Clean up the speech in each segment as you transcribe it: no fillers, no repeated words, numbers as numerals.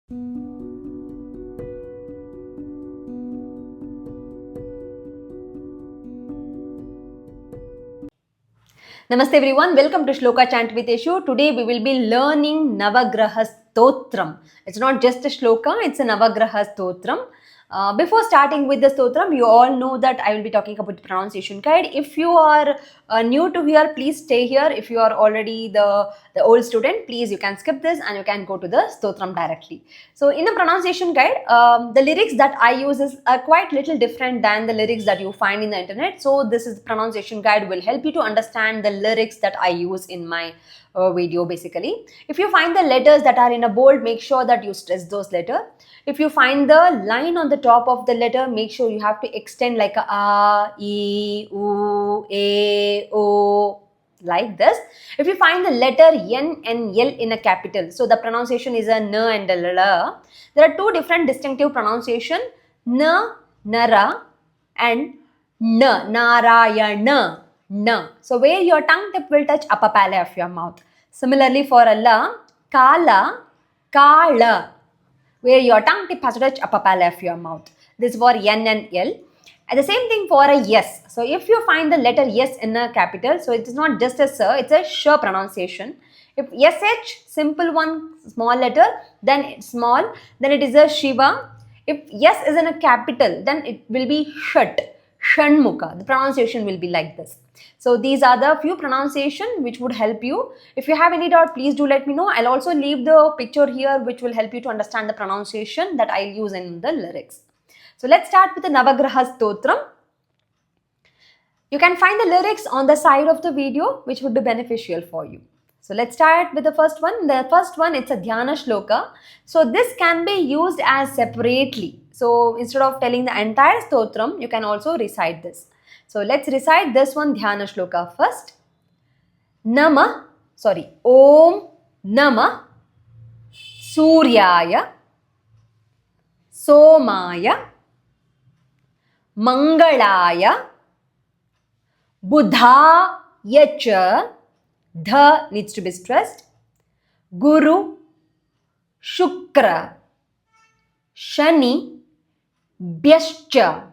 Namaste everyone, welcome to Shloka Chant with Yeshu. Today we will be learning Navagraha Stotram. It's not just a shloka, it's a Navagraha Stotram. Before starting with the Stotram, you all know that I will be talking about the pronunciation guide. If you are new to here, please stay here. If you are already the old student, please you can skip this and you can go to the Stotram directly. So in the pronunciation guide, the lyrics that I use is quite little different than the lyrics that you find in the internet. So this is the pronunciation guide will help you to understand the lyrics that I use in my video basically. If you find the letters that are in a bold, make sure that you stress those letters. If you find the line on the top of the letter, make sure you have to extend like a e, u, a, o, like this. If you find the letter N and L in a capital, so the pronunciation is a N and a L. There are two different distinctive pronunciation, N, Nara and N, Narayana, N. So where your tongue tip will touch upper palate of your mouth. Similarly for a La, Kala, Kala, where your tongue tip has to touch upper palate of your mouth. This is for N and L. And the same thing for a yes. So if you find the letter yes in a capital, so it is not just a sir, it's a sh pronunciation. If sh, simple one, small letter, then it's small, then it is a Shiva. If yes is in a capital, then it will be shat, Shanmukha. The pronunciation will be like this. So these are the few pronunciation which would help you. If you have any doubt, please do let me know. I'll also leave the picture here which will help you to understand the pronunciation that I'll use in the lyrics. So let's start with the Navagraha Stotram. You can find the lyrics on the side of the video which would be beneficial for you. So let's start with the first one. The first one, it's a Dhyana Shloka. So this can be used as separately. So instead of telling the entire Stotram, you can also recite this. So let's recite this one Dhyana Shloka first. Om Nama Suryaya Somaya Mangalaya Budhaya cha, dha needs to be stressed, Guru Shukra Shani Bhyascha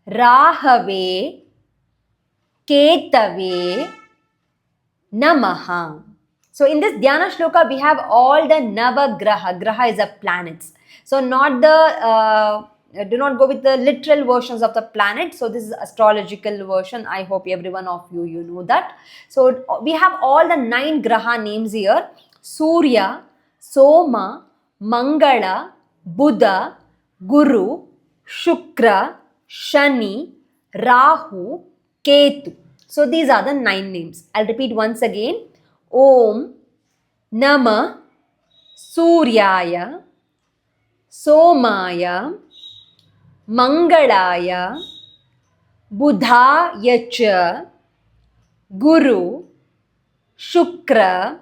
Rahave Ketave Namaha. So in this Dhyana Shloka, we have all the Navagraha. Graha is a planets. So not the do not go with the literal versions of the planet. So this is astrological version. I hope every one of you know that. So we have all the 9 Graha names here. Surya, Soma, Mangala, Buddha, Guru, Shukra, Shani, Rahu, Ketu. So these are the 9 names. I'll repeat once again. Om Nama Suryaya Somaya Mangalaya Budhaya cha Guru Shukra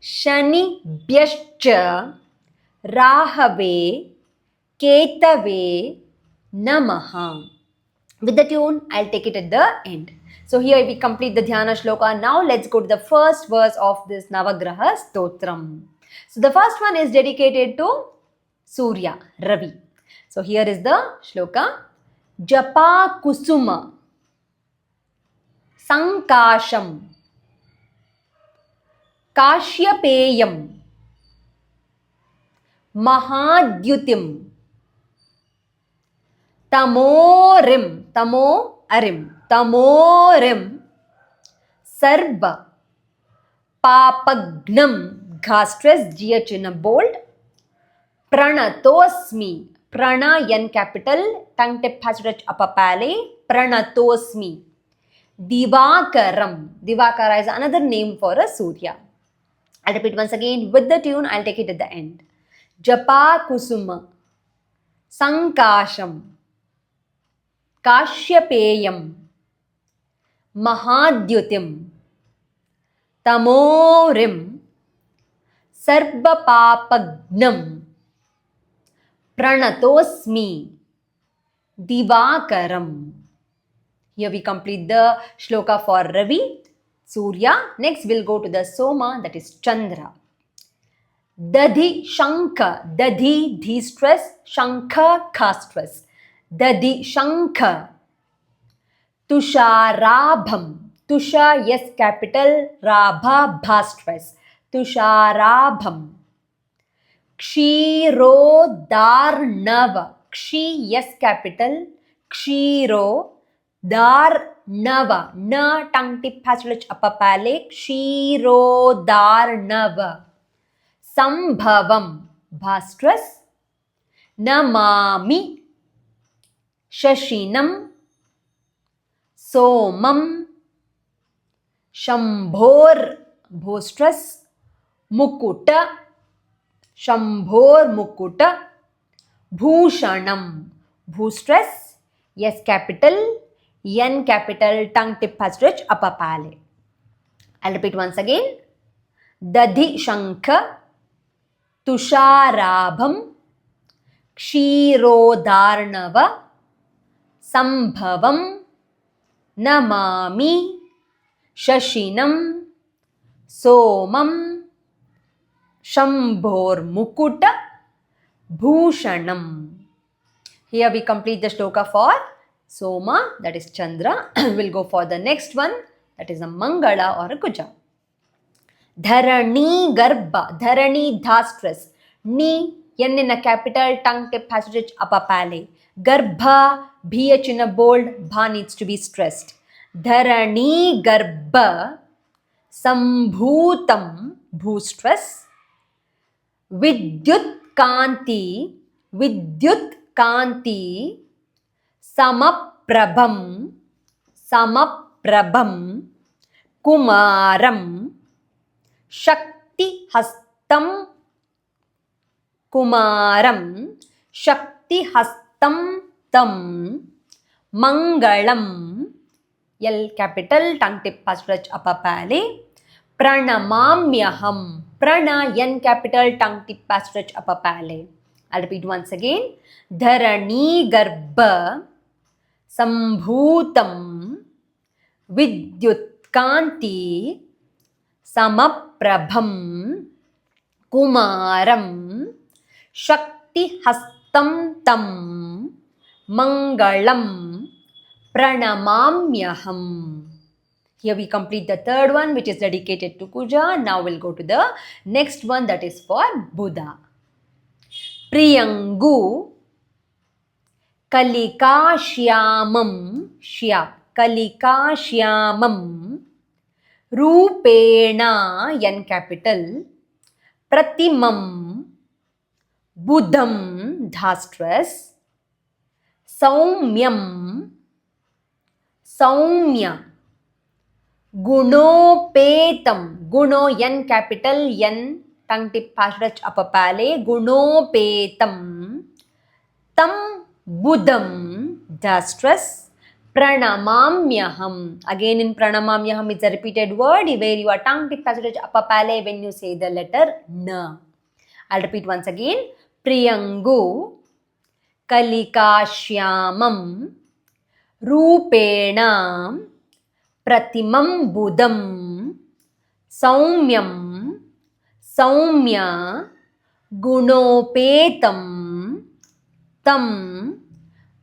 Shani Bhyascha Rahave Ketave Namaha. With the tune, I'll take it at the end. So here we complete the Dhyana Shloka. Now let's go to the first verse of this Navagraha Stotram. So the first one is dedicated to Surya, Ravi. So here is the Shloka. Japa Kusuma Sankasham Kashyapeyam Mahadyutim Tamorim Sarva Papagnam, Gha stress, GH in a bold, Pranatosmi, Prana, N capital, tongue tip has to touch upper palate, Pranatosmi, Divakaram, Divakara is another name for a Surya. I'll repeat once again with the tune, I'll take it at the end. Japa Kusuma, Sankasham, Kashyapeyam, Mahadyutim, Tamorim, Sarvapapagnam, Pranatosmi, Divakaram. Here we complete the shloka for Ravi, Surya. Next we'll go to the Soma, that is Chandra. Dadhi Shankha. Dadhi dhi stress. Shankha kha stress. Dadhi Shankha. Tusharabham. Tusha, yes, capital. Rabha, bha stress. Tusharabham. Kshirodarnava. Kshi, yes, capital. Kshiro. Darnava. Na, tongue tip passage upper palate. Kshirodarnava. Sambhavam. Bha stress. Namami. Shashinam. Somam. Shambhor. Bho stress. Mukuta. Shambhor Mukuta. Bhushanam. Bhu stress. Yes, capital. N capital. Tongue tip passage upper palate. I'll repeat once again. Dadhi Shankha. Tusharabham. Kshirodarnava. Sambhavam. Namami. Shashinam. Somam. Shambhor Mukuta. Bhushanam. Here we complete the shloka for Soma, that is Chandra. We'll go for the next one, that is a Mangala or a Kuja. Dharani Garbha. Dharani dha stress. Ni, N in a capital, tongue tip passage upper palate. Garbha, BH in a bold, Bha needs to be stressed. Dharani Garbha. Sambhutam, Bhu stress. Vidyut Kanti. Vidyut Kanti. Samaprabham. Samaprabham. Kumaram. Shakti Hastam. Kumaram. Shakti Hastam Tam. Mangalam. L capital, tongue tip passage upper palate. Pranamamyaham. Prana, N capital, tongue tip passage upper palate. I'll repeat once again. Dharani Garbha. Sambhutam. Vidyutkanti. Samaprabham. Kumaram. Shakti Hastam Tam. Mangalam. Pranamamyaham. Here we complete the third one, which is dedicated to Kuja. Now we'll go to the next one, that is for Buddha. Priyangu. Kalikashyamam. Shya. Kalikashyamam. Rupena, N capital. Pratimam. Buddham, dha stress. Saumyam. Saumya. Gunopetam. Guno, N capital, N tongue tip passage upper palate. Gunopetam. Tam Buddham, dha stress. Pranamamyaham. Again in Pranamamyaham, it's a repeated word where your tongue tip passage upper palate when you say the letter Na. I'll repeat once again. Priyangu. Kalikashyamam. Rupena. Pratimam Buddham. Saumyam. Saumya. Gunopetam. Tam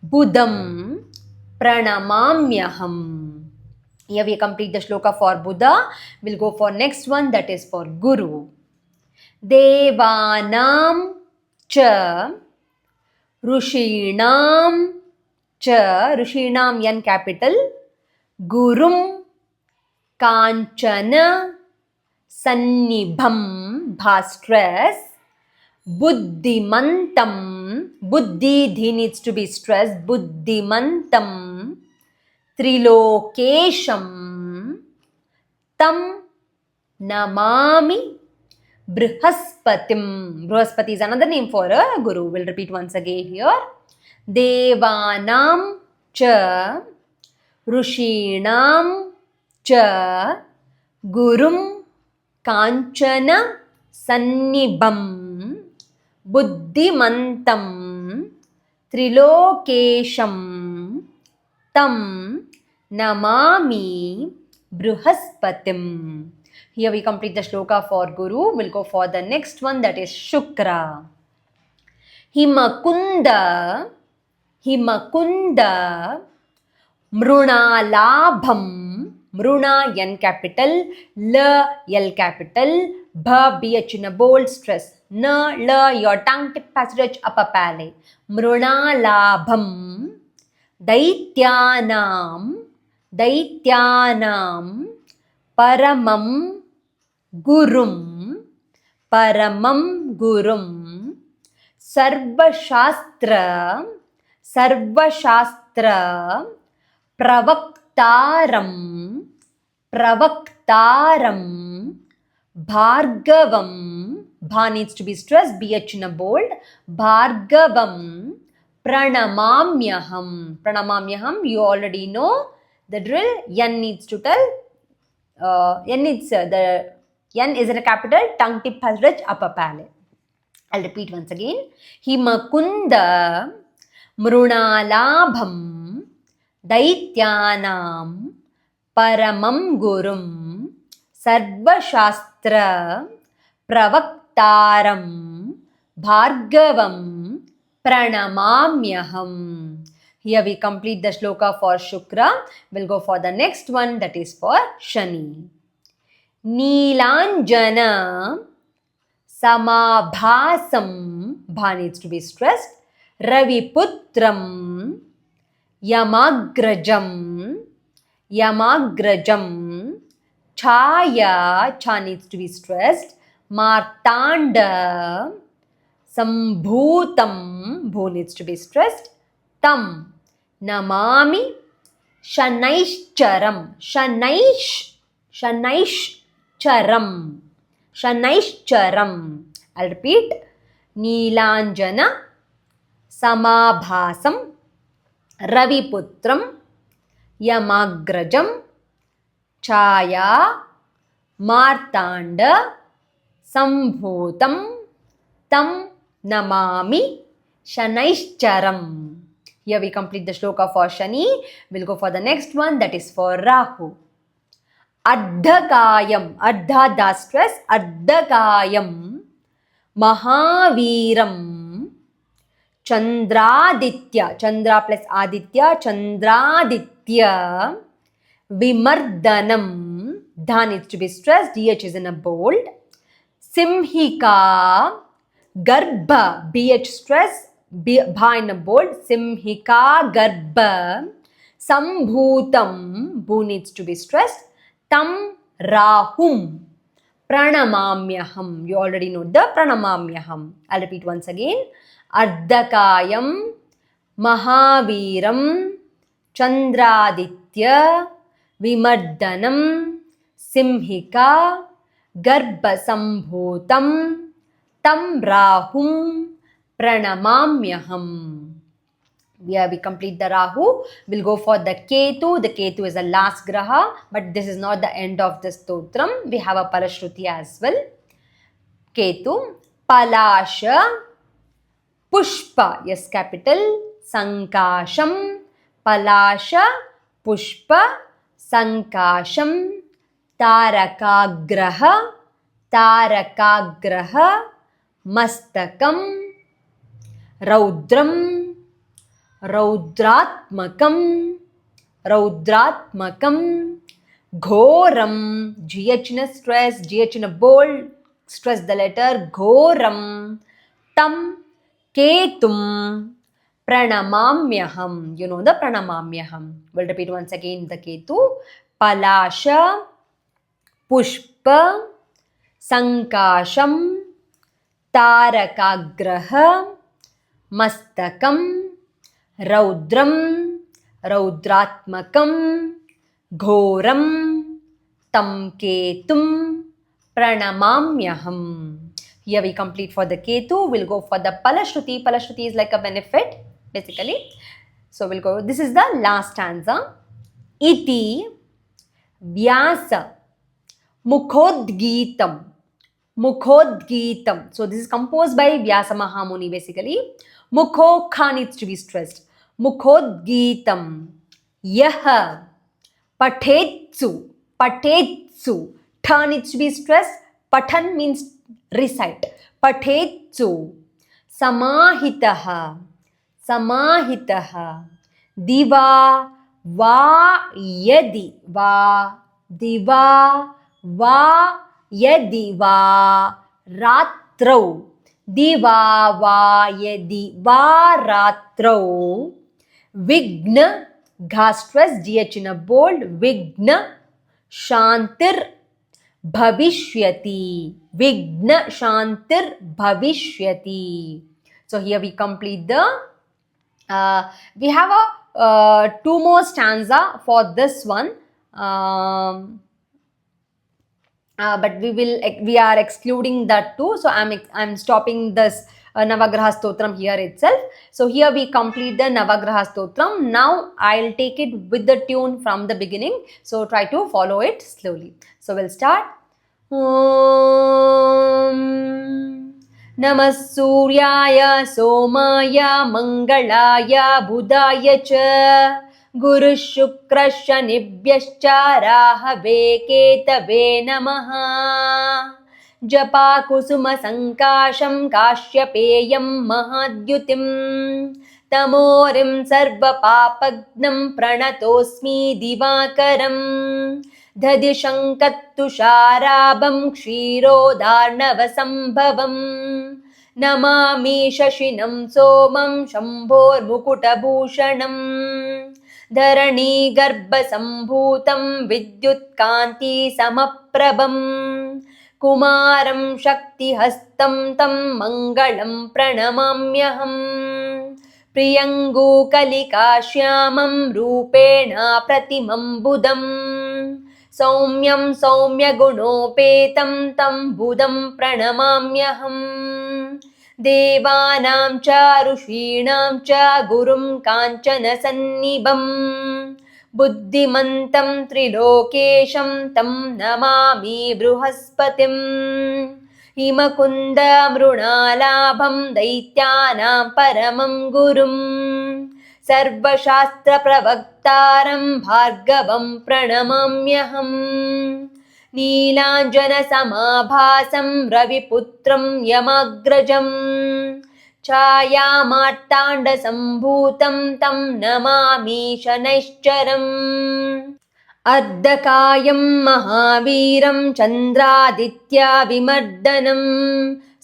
Buddham Pranamamyaham. Here we complete the shloka for Buddha. We'll go for next one, that is for Guru. Devanam cha. Rishinam cha. Rishinam, N capital. Gurum Kanchana Sannibham, Bha stress. Buddhimantam. Buddhi, dhi needs to be stressed. Buddhimantam. Trilokesham. Tam namami Brihaspatim. Brihaspati is another name for a guru. We'll repeat once again here. Devanam cha. Rishinam cha. Gurum Kanchana Sannibham. Buddhimantam. Trilokesham. Tam namami Brihaspatim. Here we complete the shloka for Guru. We'll go for the next one, that is Shukra. Himakunda, Himakunda, Mrunalabham, Mruna N capital, L L capital, Bha BH in a bold stress. Na, L, your tongue tip passage upper palate. Mrunalabham, Daityanam, Daityanam, Paramam Gurum, Paramam Gurum, Sarvashastra, Sarvashastra, Pravaktaram, Pravaktaram, Bhargavam, Bha needs to be stressed, BH in a bold, Bhargavam, Pranamamyaham, Pranamamyaham, you already know the drill, N needs to tell, N needs, the N is in a capital, tongue tip has rich upper palate. I'll repeat once again. Himakunda, Mrunalabham, Daityanam, Paramam Gurum, Sarvashastra, Pravaktaram, Bhargavam, Pranamamyaham. Here we complete the shloka for Shukra. We'll go for the next one, that is for Shani. Neelanjana, Samabhasam, Bha needs to be stressed, Raviputram, Yamagrajam, Yamagrajam, Chaya, Cha needs to be stressed, Martanda, Sambhutam, Bhu needs to be stressed, Tam, Namami, Shanaishcharam, Shanaishcharam, Shanaishcharam. I'll repeat. Neelanjana, Samabhasam, Raviputram, Yamagrajam, Chaya, Martanda, Sambhutam, Tam Namami, Shanaishcharam. Here we complete the shloka for Shani. We'll go for the next one, that is for Rahu. Ardhakayam, Ardha da stress, Ardhakayam, Mahaviram, Chandraditya, Chandra plus Aditya, Chandraditya, Vimardanam, Dha needs to be stressed, DH is in a bold, Simhika, Garbha, BH stress, Bha in a bold, Simhika, Garbha, Sambhutam, Bhu needs to be stressed, Tam Rahum, Pranamamyaham. You already know the Pranamamyaham. I'll repeat once again. Ardhakayam, Mahaviram, Chandraditya, Vimardanam, Simhika, Garbhasambhutam, Tam Rahum, Pranamamyaham. Here we complete the Rahu. We'll go for the Ketu. The Ketu is the last graha, but this is not the end of the stotram. We have a Palashruti as well. Ketu, Palasha, Pushpa, yes, capital, Sankasham, Palasha, Pushpa, Sankasham, Tarakagraha, Tarakagraha, Mastakam, Raudram, Raudratmakam, Raudratmakam, Ghoram, GH in a stress, GH in a bold, stress the letter, Ghoram, Tam, Ketum, Pranamamyaham. You know the Pranamamyaham. We'll repeat once again the Ketu. Palasha, Pushpa, Sankasham, Tarakagraha, Mastakam, Raudram, Raudratmakam, Ghoram, Tam Ketum, Pranamamyaham. Here we complete for the Ketu. We'll go for the Palashruti. Palashruti is like a benefit, basically. So we'll go. This is the last stanza. Iti Vyasa Mukhodgitam. Mukhodgitam. So this is composed by Vyasa Mahamuni, basically. Mukho Kha needs to be stressed. Mukhodgitam. Yaha Patetsu. Patetsu. Tha needs to be stressed. Pathan means recite. Pathetsu. Samahitaha. Samahitaha. Diva va yadi va. Diva va yadi va ratrau. Diva va yadi va ratrau. Vigna, gha stress, gh in a bold. Vigna shantir bhavishyati. Vigna shantir bhavishyati. So here we complete the we have a two more stanza for this one, but we are excluding that too. So I'm stopping this Navagraha Stotram here itself. So here we complete the Navagraha Stotram. Now I'll take it with the tune from the beginning. So try to follow it slowly. So we'll start. नमः सूर्याय सोमाय मंगलाय बुधाय च गुरुः शुक्रः शनिभ्यश्च Rahway केतवे नमः जपाकुसुम संकाशं काश्यपेयं महाद्युतिं तमोरिं सर्वपापघ्नं प्रणतोऽस्मि दिवाकरम् दधिशङ्कत्तुषाराभं क्षीरोदार्णवसम्भवम् नमामि शशिनं सोमं शम्भोर्मुकुटभूषणम् धरणीगर्भसम्भूतं विद्युत्कान्तिसमप्रभम् कुमारं शक्तिहस्तं तं मङ्गलं प्रणमाम्यहम् प्रियङ्गुकलिकाश्यामं रूपेण प्रतिमं बुधम् सौम्यं सौम्यगुणोपेतं तं बुधं प्रणमाम्यहम् देवानां च ऋषीणां च गुरुं काञ्चनसन्निभम् बुद्धिमन्तं त्रिलोकेशं तं नमामि बृहस्पतिम् हिमकुन्दमृणालाभं दैत्यानां परमं गुरुम् सर्वशास्त्रप्रवक्तारं भार्गवं प्रणमाम्यहम् नीलाञ्जनसमाभासं रविपुत्रं यमाग्रजम् छायामार्ताण्डसम्भूतं तं नमामि शनैश्चरम् अर्धकायं महावीरं चन्द्रादित्याविमर्दनम्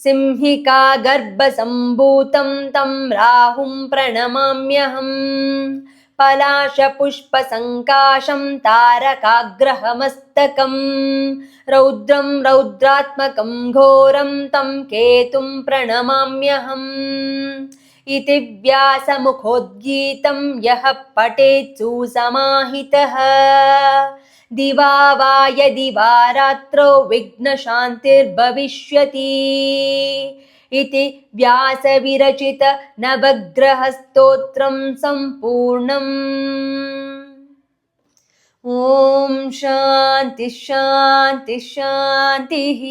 सिंहिका गर्भसम्भूतं तं राहुं प्रणमाम्यहम् पलाशपुष्पसङ्काशं तारकाग्रहमस्तकं रौद्रं रौद्रात्मकं घोरं तं केतुं प्रणमाम्यहम् इति व्यासमुखोद्गीतं यः पठेत् सुसमाहितः दिवा वा यदि वा रात्रौ विघ्नशान्तिर्भविष्यति इति व्यासविरचित नवग्रहस्तोत्रं सम्पूर्णम्। ॐ शान्ति शान्ति शान्तिः।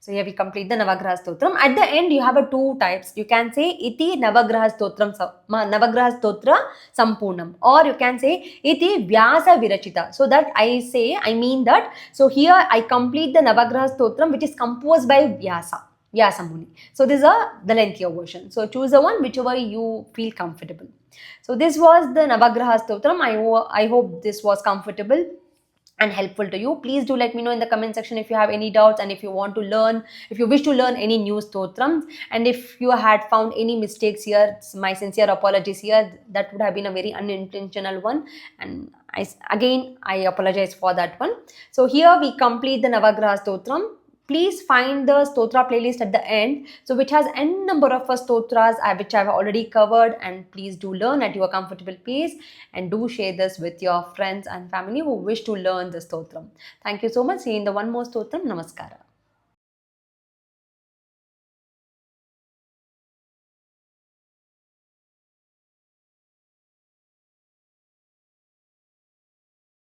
So here we complete the Navagraha Stotram. At the end, you have two types. You can say Iti Navagraha Stotra Sampurnam, or you can say Iti Vyasa Virachita. So that I mean that. So here I complete the Navagraha Stotram, which is composed by Vyasa Muni. So these are the lengthier version. So choose the one whichever you feel comfortable. So this was the Navagraha Stotram. I hope this was comfortable and helpful to you. Please do let me know in the comment section if you have any doubts, and if you wish to learn any new stotrams, and if you had found any mistakes here, my sincere apologies here. That would have been a very unintentional one, and I apologize for that one. So here we complete the Navagraha Stotram. Please find the stotra playlist at the end, so which has n number of stotras which I have already covered, and please do learn at your comfortable pace, and do share this with your friends and family who wish to learn the stotram. Thank you so much. See you in the one more stotram. Namaskara.